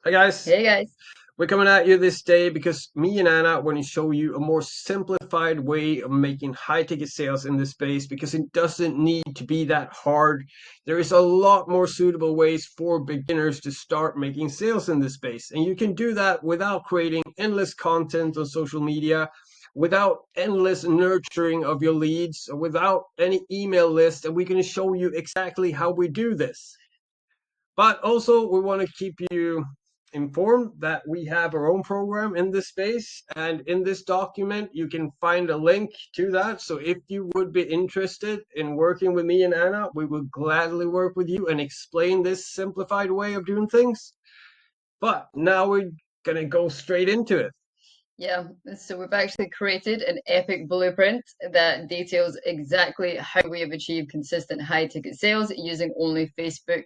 Hi guys, Hey guys. we're coming at you this day because me and Anna want to show you a more simplified way of making high ticket sales in this space because it doesn't need to be that hard. There is a lot more suitable ways for beginners to start making sales in this space. And you can do that without creating endless content on social media, without endless nurturing of your leads, or without any email list. And we're going to show you exactly how we do this. But also, we want to keep you informed that we have our own program in this space. And in this document, you can find a link to that. So if you would be interested in working with me and Anna, we would gladly work with you and explain this simplified way of doing things. But now we're going to go straight into it. Yeah, so we've actually created an epic blueprint that details exactly how we have achieved consistent high ticket sales using only Facebook.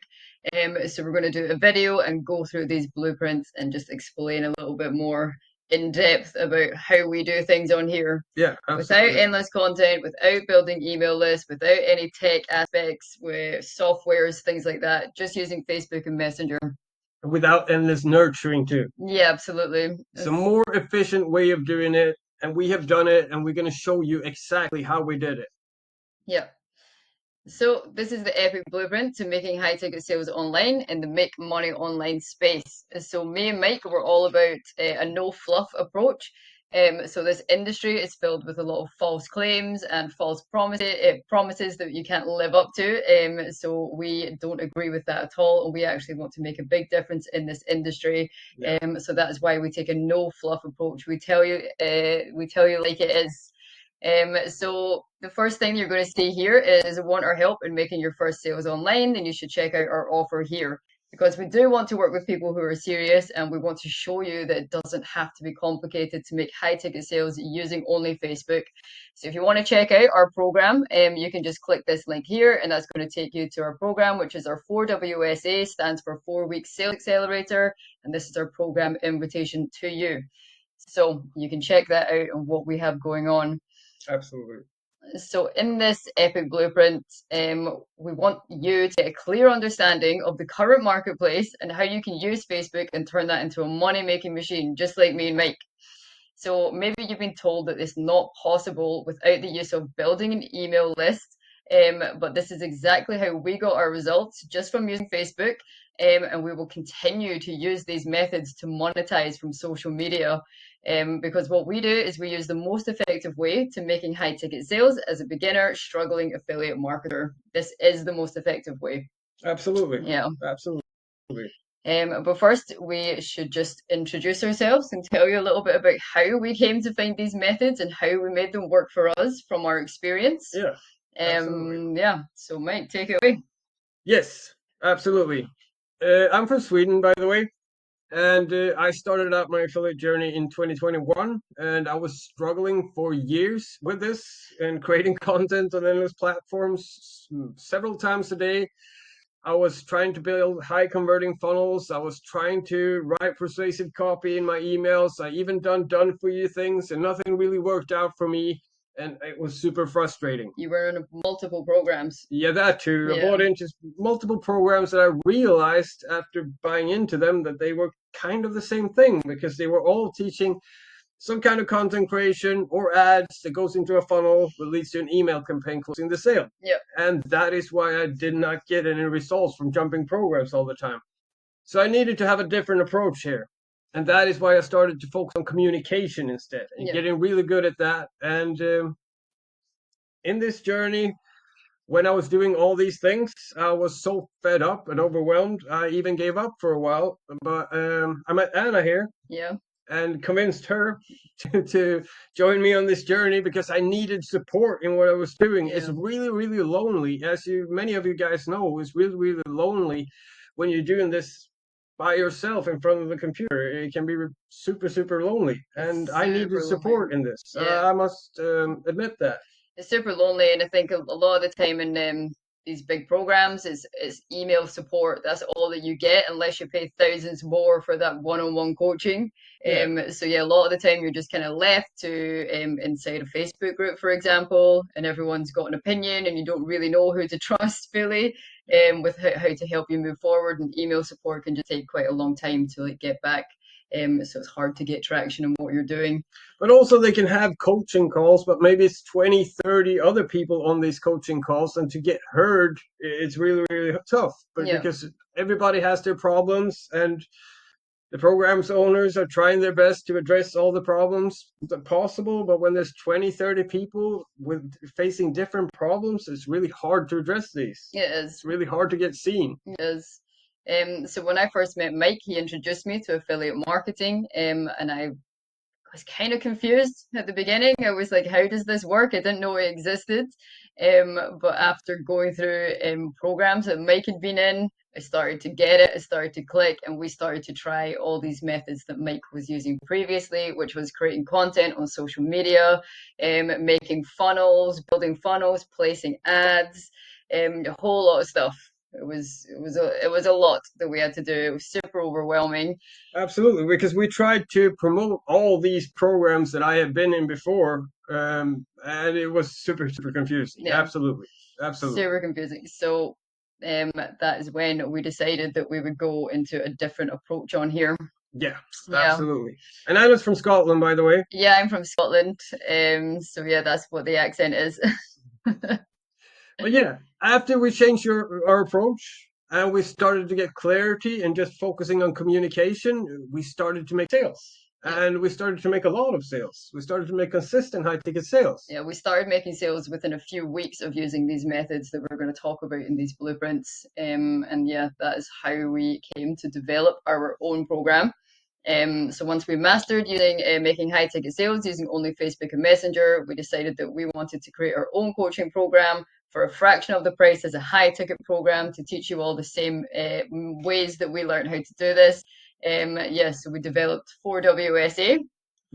So we're going to do a video and go through these blueprints and just explain a little bit more in depth about how we do things on here Yeah, without absolutely. endless content, without building email lists, without any tech aspects with softwares, things like that, just using Facebook and Messenger. Without endless nurturing, too. Yeah, absolutely. It's a more efficient way of doing it. And we have done it, and we're going to show you exactly how we did it. Yeah. So this is the epic blueprint to making high ticket sales online in the make money online space. So me and Mike were all about a no fluff approach. So this industry is filled with a lot of false claims and false promises that you can't live up to. So we don't agree with that at all, and we actually want to make a big difference in this industry. Yeah. So that is why we take a no fluff approach. We tell you like it is. So the first thing you're going to see here is want our help in making your first sales online, then you should check out our offer here because we do want to work with people who are serious and we want to show you that it doesn't have to be complicated to make high ticket sales using only Facebook. So if you want to check out our program, you can just click this link here and that's going to take you to our program, which is our 4WSA, stands for 4 week sales accelerator. And this is our program invitation to you. So you can check that out and what we have going on. Absolutely. So in this epic blueprint, we want you to get a clear understanding of the current marketplace and how you can use Facebook and turn that into a money-making machine, just like me and Mike. So maybe you've been told that it's not possible without the use of building an email list. But this is exactly how we got our results just from using Facebook. And we will continue to use these methods to monetize from social media. Because what we do is we use the most effective way to making high ticket sales as a beginner, struggling affiliate marketer. This is the most effective way. Absolutely. Yeah. Absolutely. But first, we should just introduce ourselves and tell you a little bit about how we came to find these methods and how we made them work for us from our experience. Yeah, absolutely. Yeah, so Mike, take it away. Yes, absolutely. I'm from Sweden, by the way, and I started out my affiliate journey in 2021, and I was struggling for years with this and creating content on endless platforms several times a day. I was trying to build high converting funnels. I was trying to write persuasive copy in my emails. I even done for you things, and nothing really worked out for me, and it was super frustrating. You were in multiple programs. Yeah, that too. I Yeah. bought into multiple programs that I realized after buying into them that they were kind of the same thing because they were all teaching some kind of content creation or ads that goes into a funnel that leads to an email campaign closing the sale. Yep. And that is why I did not get any results from jumping programs all the time. So I needed to have a different approach here. And that is why I started to focus on communication instead and Yep. getting really good at that. And in this journey, when I was doing all these things, I was so fed up and overwhelmed. I even gave up for a while. But I met Anna here Yeah. and convinced her to join me on this journey because I needed support in what I was doing. It's Yeah. really, really lonely, as you many of you guys know. It's really, really lonely when you're doing this by yourself in front of the computer. It can be super, super lonely, and It's I needed super lonely. support in this. Yeah. I must admit that. It's super lonely, and I think a lot of the time in these big programs is email support. That's all that you get unless you pay thousands more for that one-on-one coaching. Yeah, So yeah, a lot of the time you're just kind of left to inside a Facebook group, for example, and everyone's got an opinion, and you don't really know who to trust fully. with how to help you move forward. And email support can just take quite a long time to like get back. So it's hard to get traction in what you're doing. But also they can have coaching calls, but maybe it's 20, 30 other people on these coaching calls, and to get heard, it's really, really tough. But Yeah. because everybody has their problems, and the program's owners are trying their best to address all the problems that possible, but when there's 20, 30 people with facing different problems, it's really hard to address these. It is. It's really hard to get seen. It is. So when I first met Mike, he introduced me to affiliate marketing, and I was kind of confused at the beginning. I was like, how does this work? I didn't know it existed. But after going through programs that Mike had been in, I started to get it. I started to click, and we started to try all these methods that Mike was using previously, which was creating content on social media, making funnels, building funnels, placing ads, a whole lot of stuff. It was a lot that we had to do. It was super overwhelming. Absolutely, because we tried to promote all these programs that I have been in before, and it was super, super confusing. Yeah. Absolutely. Super confusing. So that is when we decided that we would go into a different approach on here. Yeah, absolutely. And I was from Scotland, by the way. Yeah, I'm from Scotland. So yeah, that's what the accent is. But yeah, after we changed our approach and we started to get clarity and just focusing on communication, we started to make sales. And we started to make a lot of sales. We started to make consistent high ticket sales. Yeah, we started making sales within a few weeks of using these methods that we're going to talk about in these blueprints. And yeah, that is how we came to develop our own program. So once we mastered using making high ticket sales using only Facebook and Messenger, we decided that we wanted to create our own coaching program for a fraction of the price as a high ticket program to teach you all the same ways that we learned how to do this. So we developed 4WSA,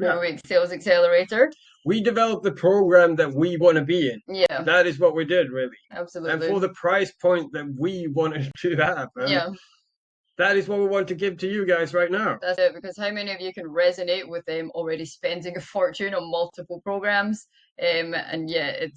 4-Week Sales Accelerator. We developed the program that we want to be in. Yeah. That is what we did, really. Absolutely. And for the price point that we wanted to have. Yeah. That is what we want to give to you guys right now. That's it, because how many of you can resonate with them already spending a fortune on multiple programs? And yeah, it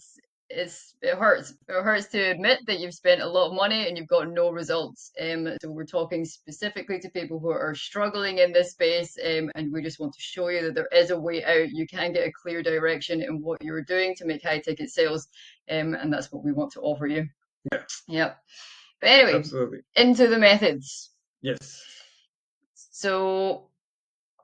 hurts. It hurts to admit that you've spent a lot of money and you've got no results. So we're talking specifically to people who are struggling in this space, and we just want to show you that there is a way out. You can get a clear direction in what you're doing to make high ticket sales, and that's what we want to offer you. Yeah. Yep. But anyway, absolutely. Into the methods. Yes. So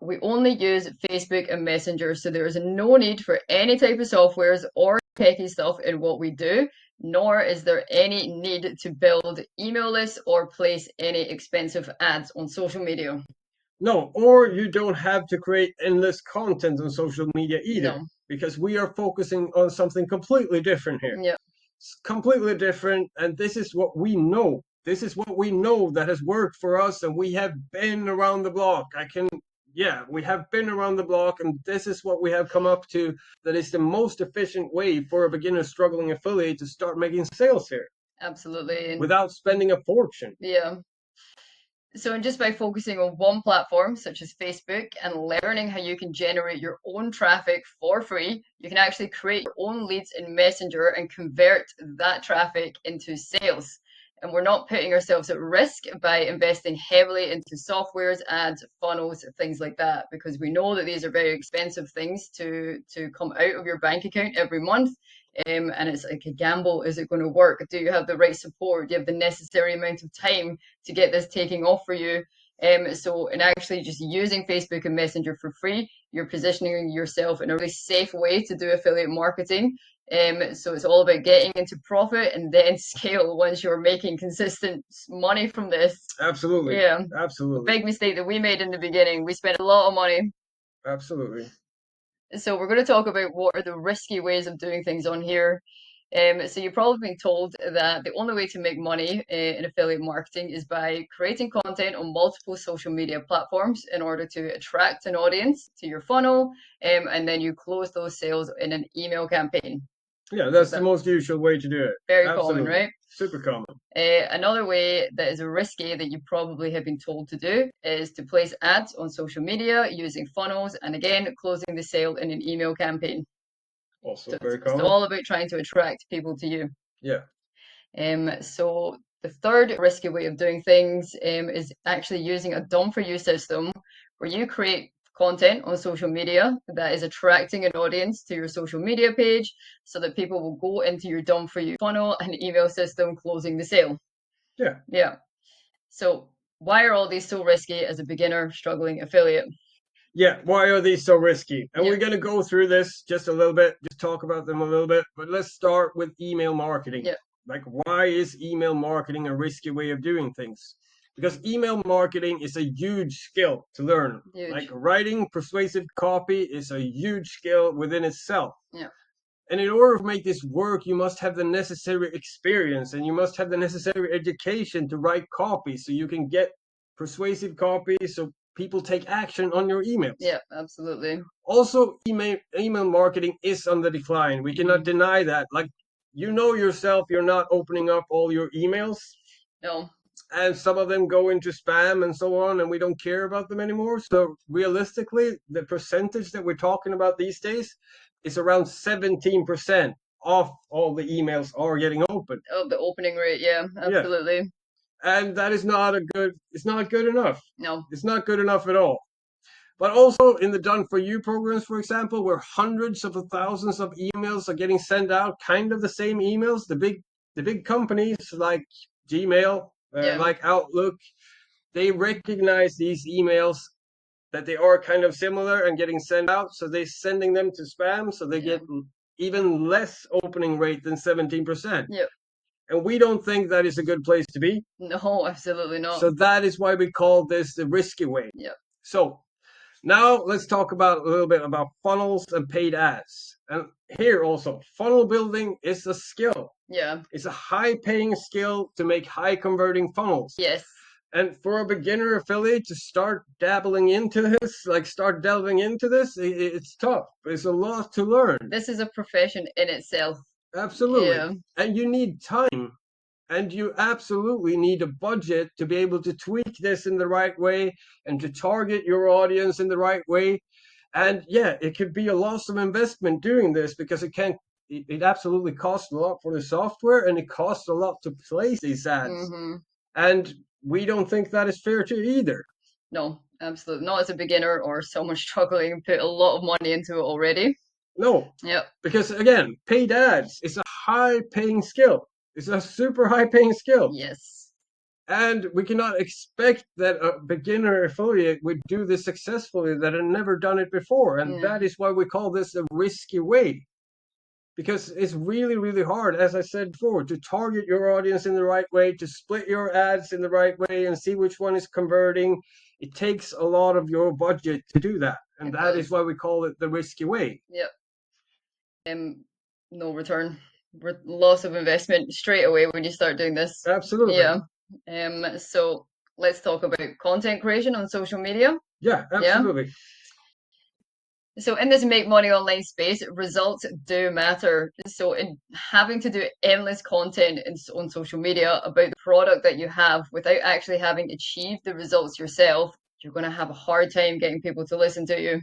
we only use Facebook and Messenger, so there is no need for any type of softwares or techie stuff in what we do, nor is there any need to build email lists or place any expensive ads on social media. No, or you don't have to create endless content on social media either, because we are focusing on something completely different here. Yeah. It's completely different, and this is what we know. This is what we know that has worked for us, and we have been around the block. We have been around the block, and this is what we have come up to, that is the most efficient way for a beginner struggling affiliate to start making sales here. Absolutely. Without spending a fortune. Yeah. So just by focusing on one platform, such as Facebook, and learning how you can generate your own traffic for free, you can actually create your own leads in Messenger and convert that traffic into sales. And we're not putting ourselves at risk by investing heavily into softwares, ads, funnels, things like that, because we know that these are very expensive things to come out of your bank account every month. And it's like a gamble. Is it going to work? Do you have the right support? Do you have the necessary amount of time to get this taking off for you? So in actually just using Facebook and Messenger for free, you're positioning yourself in a really safe way to do affiliate marketing. So it's all about getting into profit and then scale once you're making consistent money from this. Absolutely. Yeah. Absolutely. Big mistake that we made in the beginning. We spent a lot of money. Absolutely. So we're going to talk about what are the risky ways of doing things on here. So you've probably been told that the only way to make money in affiliate marketing is by creating content on multiple social media platforms in order to attract an audience to your funnel, and then you close those sales in an email campaign. Yeah, that's the most usual way to do it. Very common, right? Super common. Another way that is risky that you probably have been told to do is to place ads on social media using funnels, and again, closing the sale in an email campaign. Also very common. It's all about trying to attract people to you. Yeah. So The third risky way of doing things is actually using a done for you system where you create content on social media that is attracting an audience to your social media page so that people will go into your done for you funnel and email system closing the sale. Yeah. Yeah. So why are all these so risky as a beginner struggling affiliate? Yeah, why are these so risky? And Yeah. we're going to go through this just a little bit, just talk about them a little bit. But let's start with email marketing. Yeah. Like, why is email marketing a risky way of doing things? Because email marketing is a huge skill to learn. Huge. Like, writing persuasive copy is a huge skill within itself. Yeah. And in order to make this work, you must have the necessary experience and you must have the necessary education to write copy so you can get persuasive copy so people take action on your emails. Yeah, absolutely. Also, email marketing is on the decline. We cannot deny that. Like, you know yourself, you're not opening up all your emails. No. And some of them go into spam and so on, and we don't care about them anymore. So realistically, the percentage that we're talking about these days is around 17% of all the emails are getting opened. Oh, the opening rate, yeah, absolutely. Yeah. And that is not it's not good enough. No. It's not good enough at all. But also in the done for you programs, for example, where hundreds of thousands of emails are getting sent out, kind of the same emails, the big companies like Gmail, like Outlook, they recognize these emails that they are kind of similar and getting sent out, so they're sending them to spam, so they get even less opening rate than 17%. Yeah. And we don't think that is a good place to be. No, absolutely not. So that is why we call this the risky way. Yeah. So now let's talk about a little bit about funnels and paid ads. And here also, funnel building is a skill. Yeah. It's a high-paying skill to make high-converting funnels. Yes. And for a beginner affiliate to start dabbling into this, like start delving into this, it's tough. It's a lot to learn. This is a profession in itself. Absolutely. Yeah. And you need time. And you absolutely need a budget to be able to tweak this in the right way and to target your audience in the right way. And yeah, it could be a loss of investment doing this because it absolutely costs a lot for the software and it costs a lot to place these ads. Mm-hmm. And we don't think that is fair to either. No, absolutely not. As a beginner or someone struggling, put a lot of money into it already. No. Yeah. Because again, paid ads is a high paying skill. It's a super high paying skill. Yes. And we cannot expect that a beginner affiliate would do this successfully that had never done it before. And that is why we call this a risky way. Because it's really, really hard, as I said before, to target your audience in the right way, to split your ads in the right way and see which one is converting. It takes a lot of your budget to do that. And that is why we call it the risky way. Yep. No return. Loss of investment straight away when you start doing this. Absolutely. Yeah. So let's talk about content creation on social media. Yeah, absolutely. Yeah? So in this make money online space, results do matter. So in having to do endless content on social media about the product that you have without actually having achieved the results yourself, you're going to have a hard time getting people to listen to you.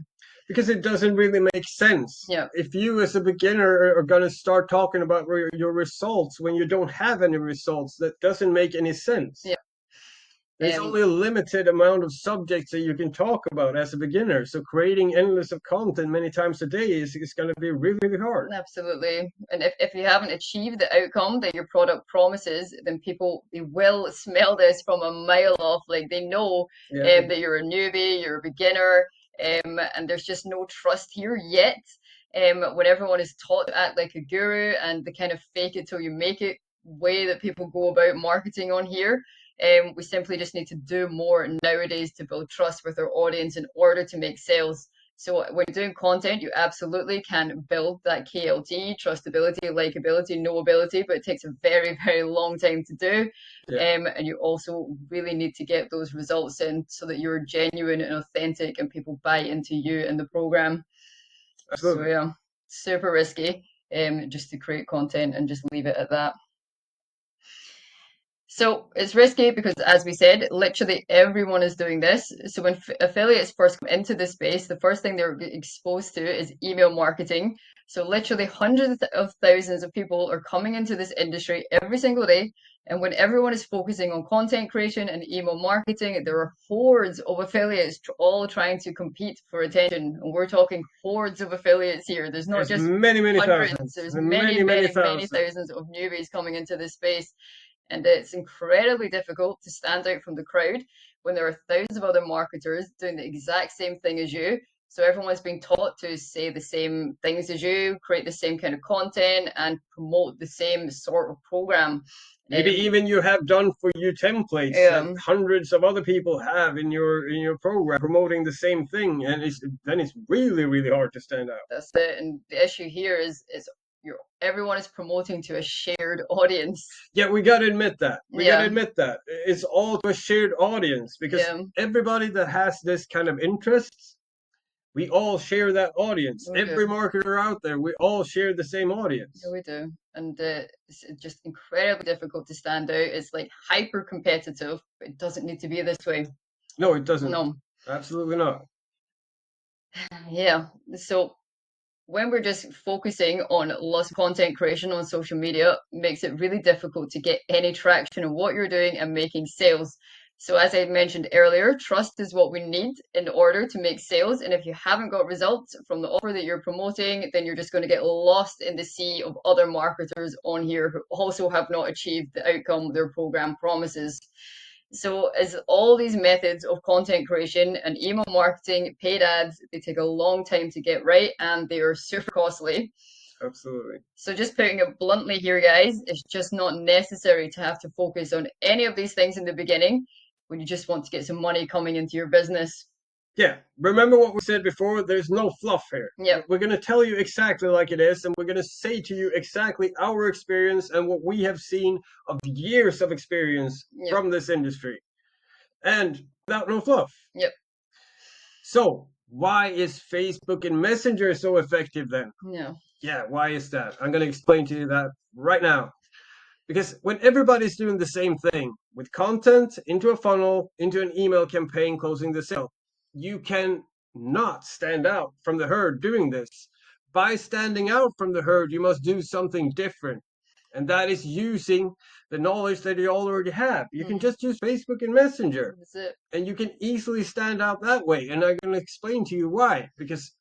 Because it doesn't really make sense. Yeah. If you as a beginner are going to start talking about your results when you don't have any results, that doesn't make any sense. Yeah. There's only a limited amount of subjects that you can talk about as a beginner. So creating endless of content many times a day is going to be really, really hard. Absolutely. And if you haven't achieved the outcome that your product promises, then they will smell this from a mile off. Like they know that you're a newbie, you're a beginner, and there's just no trust here yet. When everyone is taught to act like a guru and the kind of fake it till you make it way that people go about marketing on here, we simply just need to do more nowadays to build trust with our audience in order to make sales. So when doing content, you absolutely can build that KLT, trustability, likability, knowability, but it takes a very, very long time to do. And you also really need to get those results in so that you're genuine and authentic and people buy into you and the program. Absolutely. So yeah, super risky just to create content and just leave it at that. So it's risky because, as we said, literally everyone is doing this. So when affiliates first come into this space, the first thing they're exposed to is email marketing. So literally hundreds of thousands of people are coming into this industry every single day. And when everyone is focusing on content creation and email marketing, there are hordes of affiliates all trying to compete for attention. And we're talking hordes of affiliates here. There's not There's just many hundreds, thousands, there's many many thousands. thousands of newbies coming into this space. And it's incredibly difficult to stand out from the crowd when there are thousands of other marketers doing the exact same thing as you. So everyone's being taught to say the same things as you, create the same kind of content, and promote the same sort of program. Maybe even you have done for you templates that hundreds of other people have in your program promoting the same thing, and then it's really hard to stand out. That's it. And the issue here is everyone is promoting to a shared audience. Yeah, we got to admit that. We got to admit that. It's all to a shared audience because everybody that has this kind of interests, we all share that audience. Every marketer out there, we all share the same audience. Yeah, we do. And it's just incredibly difficult to stand out. It's like hyper competitive, but it doesn't need to be this way. No, it doesn't. No. Absolutely not. Yeah. So when we're just focusing on lots of content creation on social media, makes it really difficult to get any traction on what you're doing and making sales. So as I mentioned earlier, trust is what we need in order to make sales. And if you haven't got results from the offer that you're promoting, then you're just going to get lost in the sea of other marketers on here who also have not achieved the outcome their program promises. So as all these methods of content creation and email marketing, paid ads, they take a long time to get right and they are super costly. Absolutely. So just putting it bluntly here, guys, it's just not necessary to have to focus on any of these things in the beginning when you just want to get some money coming into your business. Yeah, remember what we said before? There's no fluff here. Yeah. We're going to tell you exactly like it is, and we're going to say to you exactly our experience and what we have seen of years of experience from this industry. And without no fluff. Yep. So, why is Facebook and Messenger so effective then? Yeah, why is that? I'm going to explain to you that right now. Because when everybody's doing the same thing with content into a funnel, into an email campaign, closing the sale, you can not stand out from the herd doing this. By standing out from the herd, you must do something different. And that is using the knowledge that you already have. You can just use Facebook and Messenger. That's it. And you can easily stand out that way. And I'm going to explain to you why. Because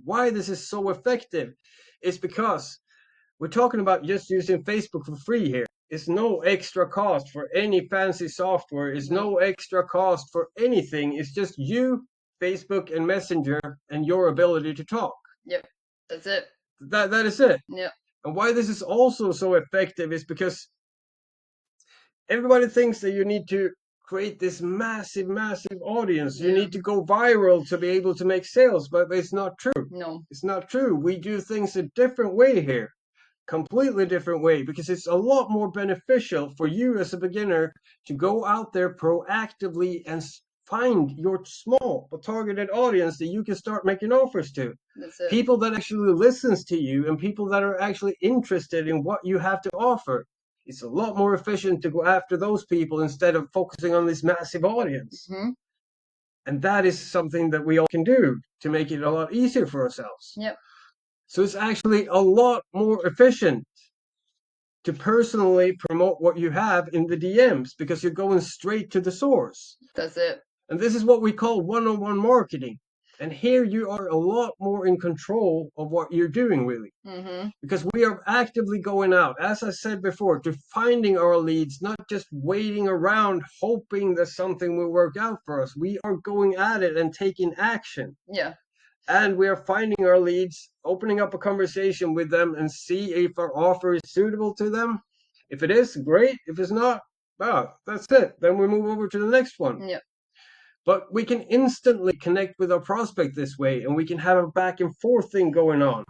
why this is so effective is because we're talking about just using Facebook for free here. It's no extra cost for any fancy software. It's no extra cost for anything. It's just you, Facebook, and Messenger, and your ability to talk. Yep, that's it. That is it. Yep. And why this is also so effective is because everybody thinks that you need to create this massive audience. You need to go viral to be able to make sales, but it's not true. No. It's not true. We do things a different way here. Completely different way, because it's a lot more beneficial for you as a beginner to go out there proactively and find your small but targeted audience that you can start making offers to. People that actually listens to you and people that are actually interested in what you have to offer. It's a lot more efficient to go after those people instead of focusing on this massive audience. And that is something that we all can do to make it a lot easier for ourselves. Yep. So it's actually a lot more efficient to personally promote what you have in the DMs because you're going straight to the source. That's it. And this is what we call one-on-one marketing. And here you are a lot more in control of what you're doing, really. Because we are actively going out, as I said before, to finding our leads, not just waiting around hoping that something will work out for us. We are going at it and taking action. Yeah. And we are finding our leads, opening up a conversation with them and see if our offer is suitable to them. If it is, great. If it's not, well, that's it. Then we move over to the next one. Yeah. But we can instantly connect with our prospect this way, and we can have a back and forth thing going on.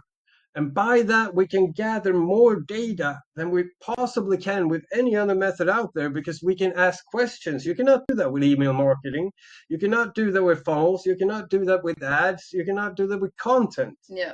And by that, we can gather more data than we possibly can with any other method out there, because we can ask questions. You cannot do that with email marketing. You cannot do that with funnels. You cannot do that with ads. You cannot do that with content. Yeah.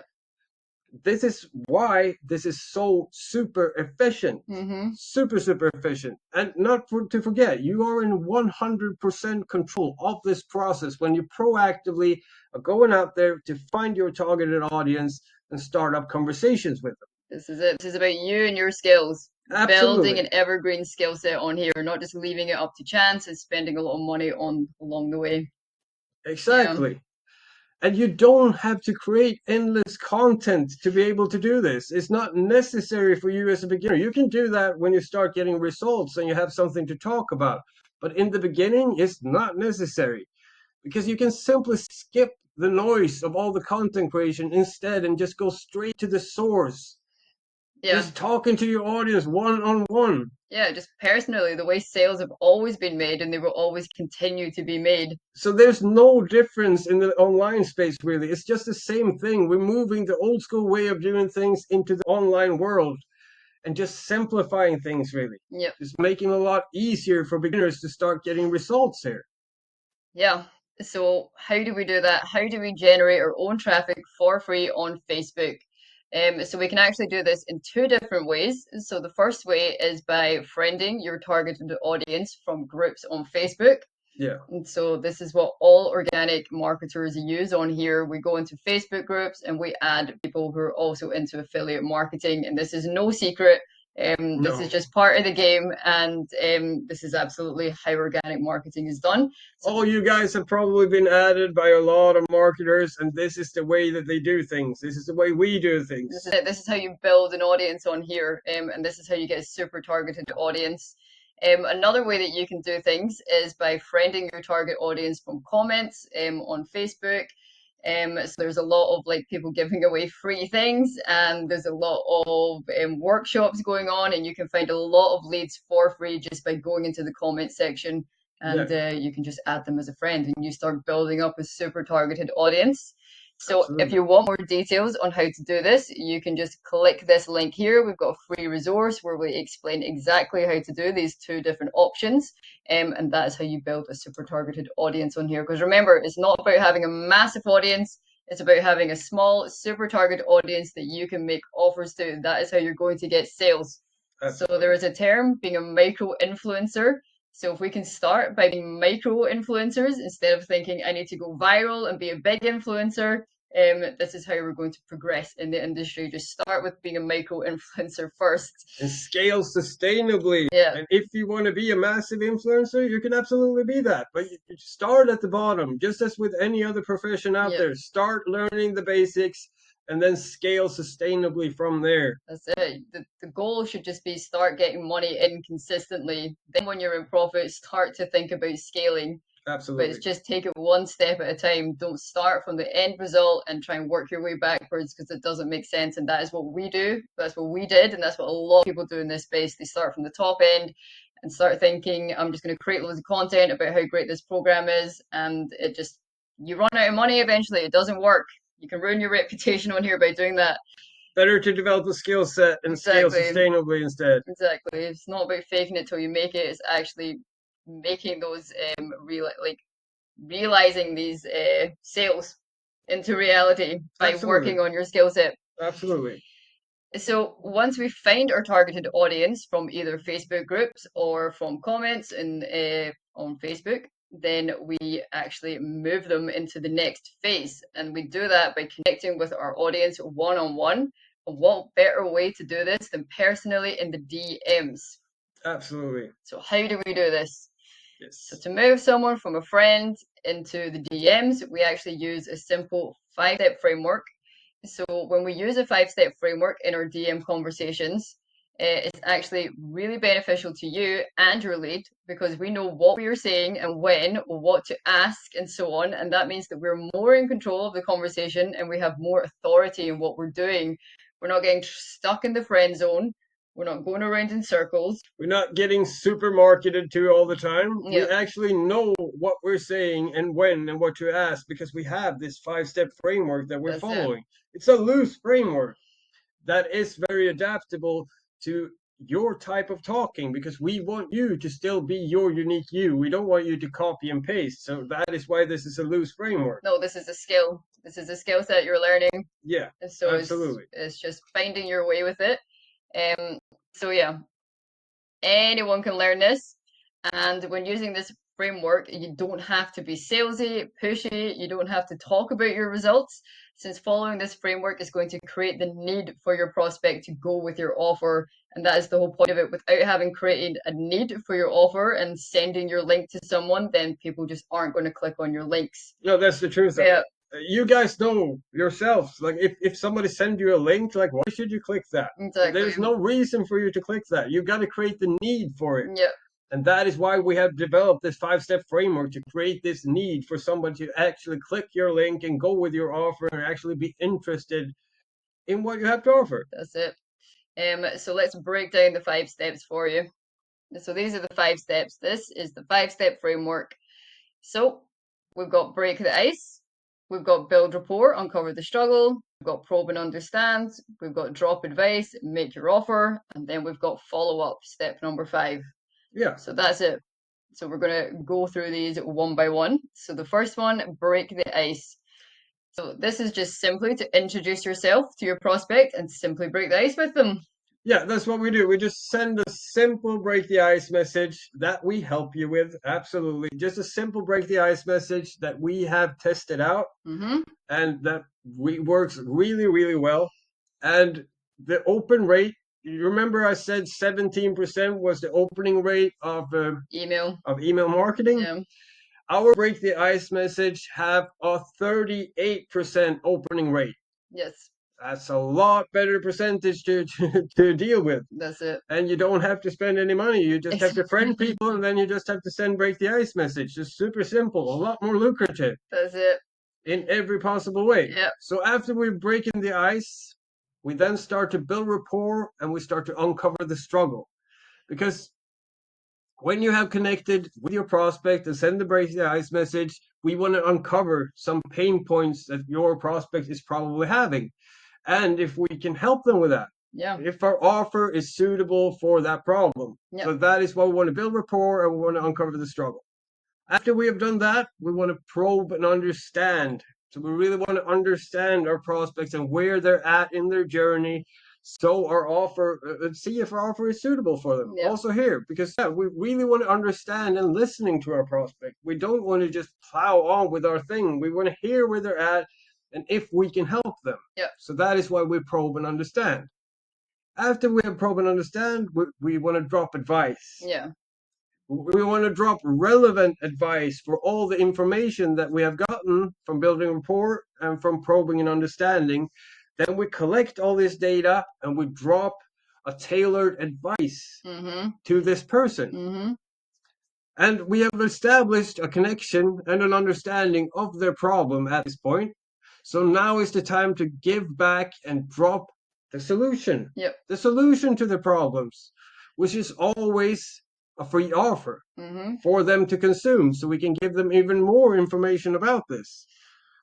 This is why this is so super efficient. Mm-hmm. Super efficient. And not to forget, you are in 100% control of this process when you proactively are going out there to find your targeted audience and start up conversations with them. This is it. This is about you and your skills. Building Absolutely. an evergreen skill set on here, not just leaving it up to chance and spending a lot of money on along the way. Yeah. Exactly. And you don't have to create endless content to be able to do this. It's not necessary for you as a beginner. You can do that when you start getting results and you have something to talk about. But in the beginning, it's not necessary because you can simply skip the noise of all the content creation instead and just go straight to the source. Yeah. Just talking to your audience one on one. Yeah, just personally, the way sales have always been made and they will always continue to be made. So there's no difference in the online space, really. It's just the same thing. We're moving the old school way of doing things into the online world and just simplifying things, really. Yep. Just making it a lot easier for beginners to start getting results here. Yeah. So how do we do that? How do we generate our own traffic for free on Facebook? So we can actually do this in two different ways. So the first way is by friending your targeted audience from groups on Facebook. Yeah. And so this is what all organic marketers use on here. We go into Facebook groups and we add people who are also into affiliate marketing. And this is no secret. This is just part of the game, and this is absolutely how organic marketing is done. So all you guys have probably been added by a lot of marketers, and this is the way that they do things. This is the way we do things. This is it. This is how you build an audience on here, and this is how you get a super targeted audience. Another way that you can do things is by friending your target audience from comments on Facebook. So there's a lot of like people giving away free things, and there's a lot of workshops going on, and you can find a lot of leads for free just by going into the comment section, and you can just add them as a friend, and you start building up a super targeted audience. So Absolutely. if you want more details on how to do this, you can just click this link here. We've got a free resource where we explain exactly how to do these two different options. And that is how you build a super targeted audience on here. Because remember, it's not about having a massive audience. It's about having a small, super targeted audience that you can make offers to. That is how you're going to get sales. Absolutely. So there is a term, being a micro influencer. So if we can start by being micro influencers instead of thinking I need to go viral and be a big influencer, this is how we're going to progress in the industry. Just start with being a micro influencer first. And scale sustainably. Yeah. And if you want to be a massive influencer, you can absolutely be that. But you start at the bottom, just as with any other profession out there. Start learning the basics and then scale sustainably from there. That's it. The goal should just be start getting money in consistently. Then when you're in profit, start to think about scaling. Absolutely. But it's just take it one step at a time. Don't start from the end result and try and work your way backwards because it doesn't make sense. And that is what we do. That's what we did. And that's what a lot of people do in this space. They start from the top end and start thinking, I'm just going to create loads of content about how great this program is. And it just, you run out of money eventually. It doesn't work. You can ruin your reputation on here by doing that. Better to develop a skill set and scale sustainably instead. Exactly. It's not about faking it till you make it. It's actually making those realizing these sales into reality by working on your skill set. Absolutely. So once we find our targeted audience from either Facebook groups or from comments on Facebook, then we actually move them into the next phase. And we do that by connecting with our audience one-on-one. What better way to do this than personally in the DMs? Absolutely. So how do we do this? Yes. So to move someone from a friend into the DMs, we actually use a simple 5-step framework. So when we use a 5-step framework in our DM conversations, it's actually really beneficial to you and your lead because we know what we are saying and when, what to ask, and so on. And that means that we're more in control of the conversation and we have more authority in what we're doing. We're not getting stuck in the friend zone. We're not going around in circles. We're not getting super marketed to all the time. We actually know what we're saying and when and what to ask because we have this 5-step framework that we're following. It's a loose framework that is very adaptable to your type of talking, because we want you to still be your unique you. We don't want you to copy and paste. So that is why this is a loose framework. No, this is a skill. This is a skill set you're learning. Yeah, And so absolutely. it's just finding your way with it. So yeah, anyone can learn this. And when using this framework, you don't have to be salesy, pushy, you don't have to talk about your results, since following this framework is going to create the need for your prospect to go with your offer. And that is the whole point of it. Without having created a need for your offer and sending your link to someone, then people just aren't going to click on your links. No, that's the truth. Yeah. You guys know yourselves, like if somebody send you a link, like why should you click that? Exactly. There's no reason for you to click that. You got to create the need for it. Yeah. And that is why we have developed this 5-step framework, to create this need for somebody to actually click your link and go with your offer and actually be interested in what you have to offer. That's it. So let's break down the 5 steps for you. So these are the 5 steps. This is the 5-step framework. So we've got break the ice, we've got build rapport, uncover the struggle, we've got probe and understand, we've got drop advice, make your offer, and then we've got follow up, step number 5. Yeah. So that's it. So we're going to go through these one by one. So the first one, break the ice. So this is just simply to introduce yourself to your prospect and simply break the ice with them. Yeah, that's what we do. We just send a simple break the ice message that we help you with. Absolutely. Just a simple break the ice message that we have tested out and that works really, really well. And the open rate, you remember I said 17% was the opening rate of email marketing? Yeah. Our break the ice message have a 38% opening rate. Yes. That's a lot better percentage to deal with. That's it. And you don't have to spend any money. You just have to friend people, and then you just have to send break the ice message. It's super simple, a lot more lucrative. That's it. In every possible way. Yep. So after we've breaking the ice, we then start to build rapport and we start to uncover the struggle. Because when you have connected with your prospect and send the break the ice message, we want to uncover some pain points that your prospect is probably having. And if we can help them with that, if our offer is suitable for that problem. So that is why we want to build rapport and we want to uncover the struggle. After we have done that, we want to probe and understand. So we really want to understand our prospects and where they're at in their journey. So our offer, see if our offer is suitable for them. Also here, because we really want to understand and listening to our prospect. We don't want to just plow on with our thing. We want to hear where they're at and if we can help them. So that is why we probe and understand. After we have probe and understand, we want to drop advice. We want to drop relevant advice for all the information that we have gotten from building rapport and from probing and understanding. Then we collect all this data and we drop a tailored advice to this person. And we have established a connection and an understanding of their problem at this point. So now is the time to give back and drop the solution. The solution to the problems, which is always a free offer for them to consume, so we can give them even more information about this.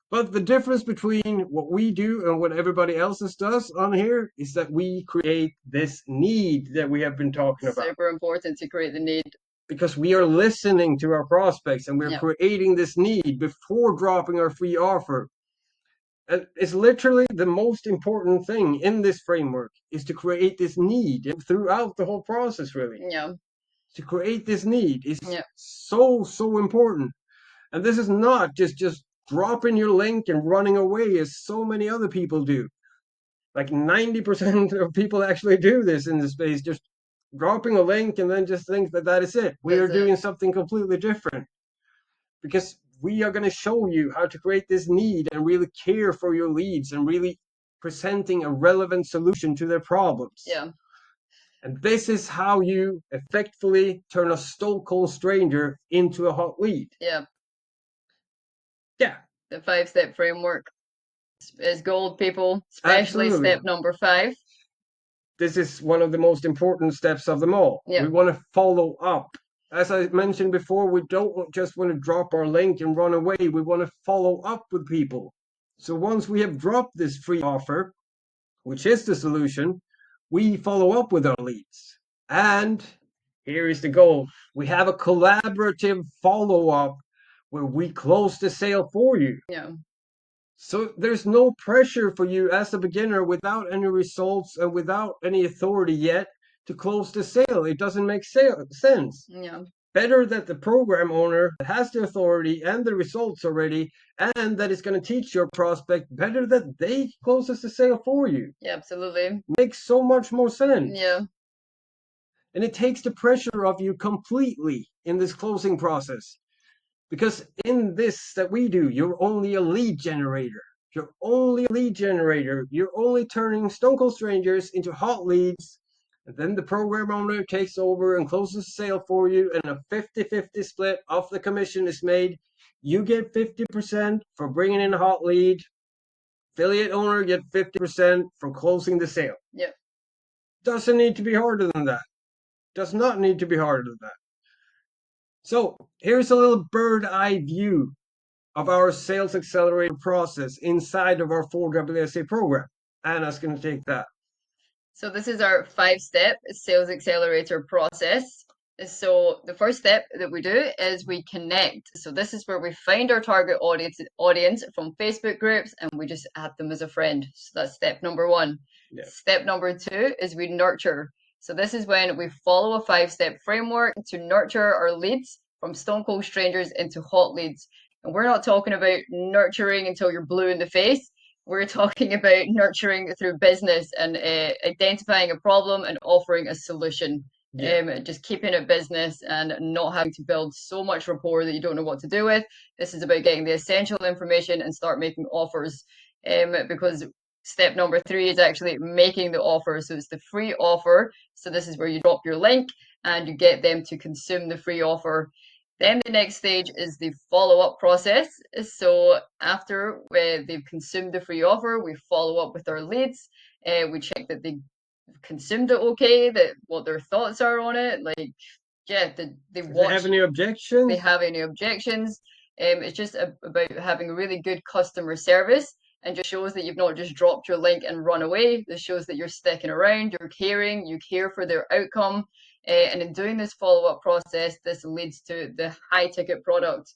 But the difference between what we do and what everybody else does on here is that we create this need that we have been talking about. Super important to create the need. Because we are listening to our prospects and we're creating this need before dropping our free offer. And it's literally the most important thing in this framework is to create this need throughout the whole process, really. To create this need is so important. And this is not just dropping your link and running away as so many other people do. Like 90% of people actually do this in the space, just dropping a link and then just think that that is it. We are doing something completely different. Because we are going to show you how to create this need and really care for your leads and really presenting a relevant solution to their problems. And this is how you effectively turn a stone cold stranger into a hot lead. The 5-step framework is gold, people, especially step number 5. This is one of the most important steps of them all. We want to follow up. As I mentioned before, we don't just want to drop our link and run away. We want to follow up with people. So once we have dropped this free offer, which is the solution, we follow up with our leads. And here is the goal. We have a collaborative follow-up where we close the sale for you. Yeah. So there's no pressure for you as a beginner without any results and without any authority yet to close the sale. It doesn't make sense. Yeah. Better that the program owner has the authority and the results already, and that is going to teach your prospect, better that they closes the sale for you. Yeah, absolutely. Makes so much more sense. Yeah. And it takes the pressure off you completely in this closing process. Because in this that we do, you're only a lead generator. You're only a lead generator. You're only turning Stone Cold Strangers into hot leads. And then the program owner takes over and closes the sale for you, and a 50-50 split of the commission is made. You get 50% for bringing in a hot lead. Affiliate owner get 50% for closing the sale. Yeah. Doesn't need to be harder than that. Does not need to be harder than that. So here's a little bird eye view of our sales accelerator process inside of our 4WSA program. Anna's going to take that. So this is our 5-step sales accelerator process. So the first step that we do is we connect. So this is where we find our target audience from Facebook groups and we just add them as a friend. So that's step number 1. Yeah. Step number 2 is we nurture. So this is when we follow a 5-step framework to nurture our leads from Stone Cold Strangers into hot leads. And we're not talking about nurturing until you're blue in the face. We're talking about nurturing through business and identifying a problem and offering a solution. Yeah. Just keeping it business and not having to build so much rapport that you don't know what to do with. This is about getting the essential information and start making offers. Because step number 3 is actually making the offer. So it's the free offer. So this is where you drop your link and you get them to consume the free offer. Then the next stage is the follow-up process. So after they've consumed the free offer, we follow up with our leads. We check that they consumed it okay, that what their thoughts are on it. Like, yeah, they watch. They have any objections? They have any objections. It's just about having really good customer service and just shows that you've not just dropped your link and run away. This shows that you're sticking around, you're caring, you care for their outcome. And in doing this follow-up process, this leads to the high ticket product.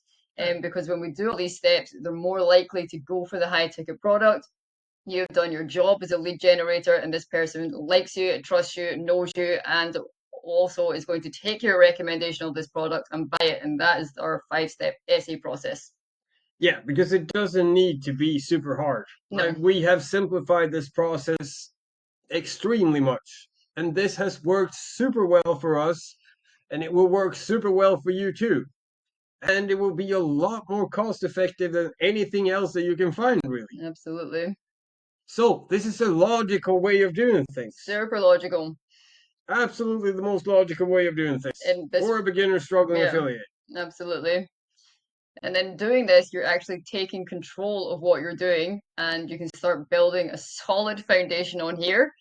Because when we do all these steps, they're more likely to go for the high ticket product. You've done your job as a lead generator, and this person likes you, trusts you, knows you, and also is going to take your recommendation of this product and buy it. And that is our 5-step SA process. Yeah, because it doesn't need to be super hard. No. Like, we have simplified this process extremely much. And this has worked super well for us, and it will work super well for you too. And it will be a lot more cost effective than anything else that you can find, really. Absolutely. So this is a logical way of doing things. Super logical. Absolutely the most logical way of doing things for a beginner struggling affiliate. Absolutely. And then doing this, you're actually taking control of what you're doing and you can start building a solid foundation on here.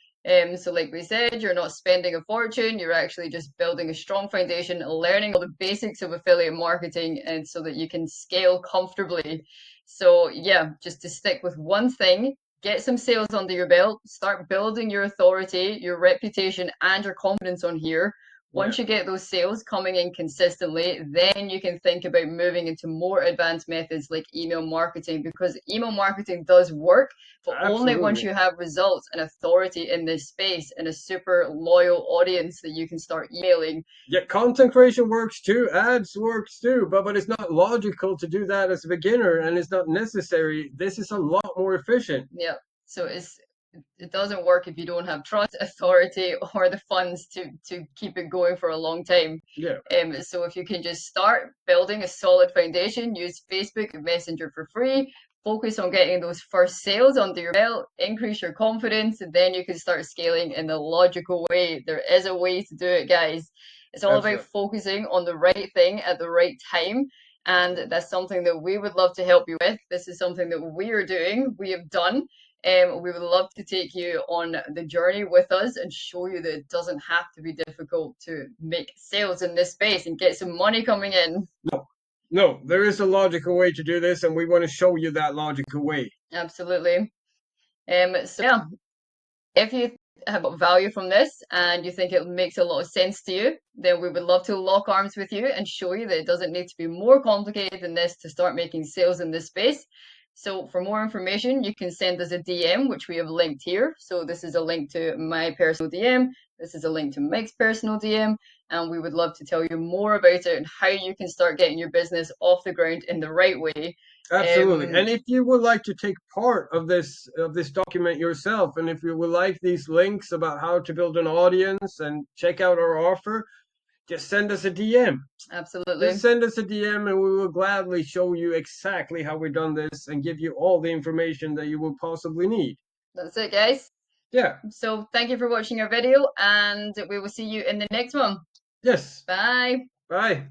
So like we said, you're not spending a fortune, you're actually just building a strong foundation, learning all the basics of affiliate marketing and so that you can scale comfortably. So yeah, just to stick with one thing, get some sales under your belt, start building your authority, your reputation and your confidence on here. Once you get those sales coming in consistently, then you can think about moving into more advanced methods like email marketing, because email marketing does work, but only once you have results and authority in this space and a super loyal audience that you can start emailing. Yeah, content creation works too, ads works too, but it's not logical to do that as a beginner and it's not necessary. This is a lot more efficient. Yeah, so it doesn't work if you don't have trust, authority, or the funds to keep it going for a long time. Yeah. So if you can just start building a solid foundation, use Facebook Messenger for free, focus on getting those first sales under your belt, increase your confidence, and then you can start scaling in the logical way. There is a way to do it, guys. It's all about focusing on the right thing at the right time. And that's something that we would love to help you with. This is something that we are doing, we have done. We would love to take you on the journey with us and show you that it doesn't have to be difficult to make sales in this space and get some money coming in. No, there is a logical way to do this, and we want to show you that logical way. Absolutely. So yeah, if you have got value from this and you think it makes a lot of sense to you, then we would love to lock arms with you and show you that it doesn't need to be more complicated than this to start making sales in this space. So for more information, you can send us a DM, which we have linked here. So this is a link to my personal DM. This is a link to Mike's personal DM. And we would love to tell you more about it and how you can start getting your business off the ground in the right way. Absolutely. And if you would like to take part of this document yourself, and if you would like these links about how to build an audience and check out our offer, just send us a DM. Absolutely. Just send us a DM and we will gladly show you exactly how we've done this and give you all the information that you will possibly need. That's it, guys. Yeah. So thank you for watching our video and we will see you in the next one. Yes. Bye. Bye.